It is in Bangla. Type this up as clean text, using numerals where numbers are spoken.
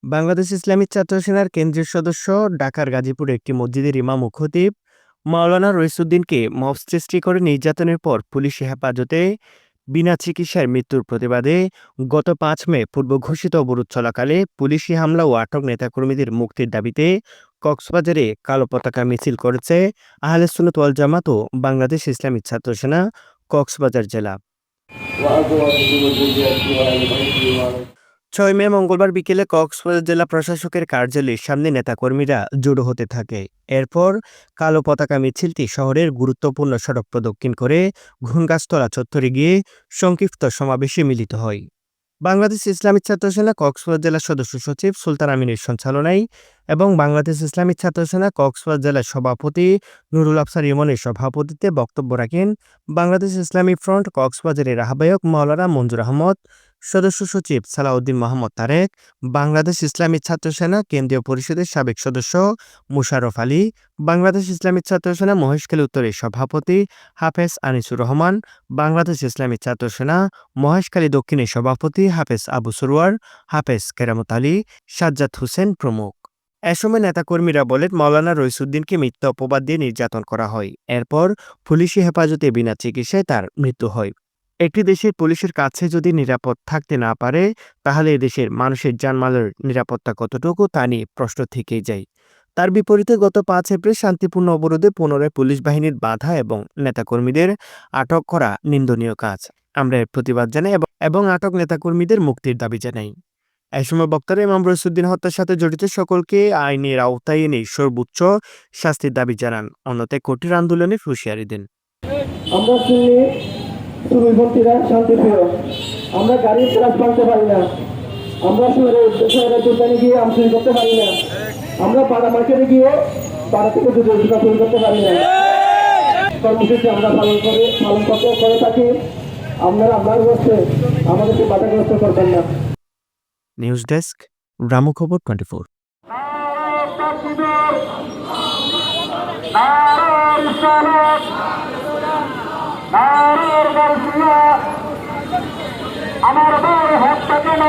বাংলাদেশ ইসলামী ছাত্র সেনার কেন্দ্রীয় সদস্য ঢাকার গাজীপুরে একটি মসজিদের ইমাম ও খতিব মাওলানা রইসুদ্দিনকে মব সৃষ্টি করে নির্যাতনের পর পুলিশি হেফাজতে বিনা চিকিৎসায় মৃত্যুর প্রতিবাদে গত ৫ মে পূর্ব ঘোষিত অবরোধ চলাকালে পুলিশি হামলা ও আটক নেতাকর্মীদের মুক্তির দাবিতে কক্সবাজারে কালো পতাকা মিছিল করেছে আহলে সুন্নাত ওয়াল জামাত ও বাংলাদেশ ইসলামী ছাত্র সেনা কক্সবাজার জেলা। ৬ মে মঙ্গলবার বিকেলে কক্সবাজার জেলা প্রশাসকের কার্যালয়ের সামনে নেতাকর্মীরা জড়ো হতে থাকে। এরপর কালো পতাকা মিছিলটি শহরের গুরুত্বপূর্ণ সড়ক প্রদক্ষিণ করে ঘুনগাছতলা চত্বরে গিয়ে সংক্ষিপ্ত সমাবেশে মিলিত হয়। বাংলাদেশ ইসলামী ছাত্র সেনা কক্সবাজার জেলা সদস্য সচিব সুলতান আমিনের সঞ্চালনায় এবং বাংলাদেশ ইসলামী ছাত্র সেনা কক্সবাজার জেলার সভাপতি নুরুল আফসার ইমনের সভাপতিত্বে বক্তব্য রাখেন বাংলাদেশ ইসলামী ফ্রন্ট কক্সবাজারের আহ্বায়ক মাওলানা মঞ্জুর আহমদ, সদস্য সচিব সালাউদ্দিন মোহাম্মদ তারেক, বাংলাদেশ ইসলামী ছাত্র সেনা কেন্দ্রীয় পরিষদের সাবেক সদস্য মুশাররফ আলী, বাংলাদেশ ইসলামী ছাত্র সেনা মহেশখালী উত্তরের সভাপতি হাফেজ আনিসুর রহমান, বাংলাদেশ ইসলামী ছাত্র সেনা মহেশখালী দক্ষিণের সভাপতি হাফেজ আবু সরোয়ার, হাফেজ কেরামত আলী, সাজ্জাদ হোসেন প্রমুখ। এ সময় নেতাকর্মীরা বলেন মাওলানা রইসুদ্দিনকে মিথ্যা অপবাদ দিয়ে নির্যাতন করা হয়। এরপর পুলিশি হেফাজতে বিনা চিকিৎসায় তার মৃত্যু হয়। একটি দেশের পুলিশের কাছে যদি নিরাপদ থাকতে না পারে তাহলে এদেশের মানুষের জানমালের নিরাপত্তা কতটুকু তা নিয়ে প্রশ্ন থেকেই যায়। তার বিপরীতে গত ৫ এপ্রিল শান্তিপূর্ণ অবরোধে পুনরায় পুলিশ বাহিনীর বাধা এবং নেতাকর্মীদের আটক করা নিন্দনীয় কাজ। আমরা এর প্রতিবাদ জানাই এবং আটক নেতাকর্মীদের মুক্তির দাবি জানাই। এই সময় বক্তারা ইমাম রইসুদ্দিন হত্যার সাথে জড়িত সকলকে আইনের আওতায় এনে সর্বোচ্চ শাস্তির দাবি জানান, অন্যথায় কঠিন আন্দোলনের হুঁশিয়ারি দেন। আমরা শান্তিপ্রিয়, আমরা গাড়ির ক্লাস মানতে পারি না, আমরা শহরে দোকানে গিয়ে আমদানি করতে পারি না, আমরা পাড়া মার্কেটে গিয়ে পাড়া থেকে জুতা তৈরি করতে পারি না। কর্মসূচি আমরা পালন করে থাকি। আপনারা আপনার কাছে আমাদেরকে বাধাগ্রস্ত করবেন না। নিউজ ডেস্ক, রামু খবর 24। আমার বড় হত্যা কেন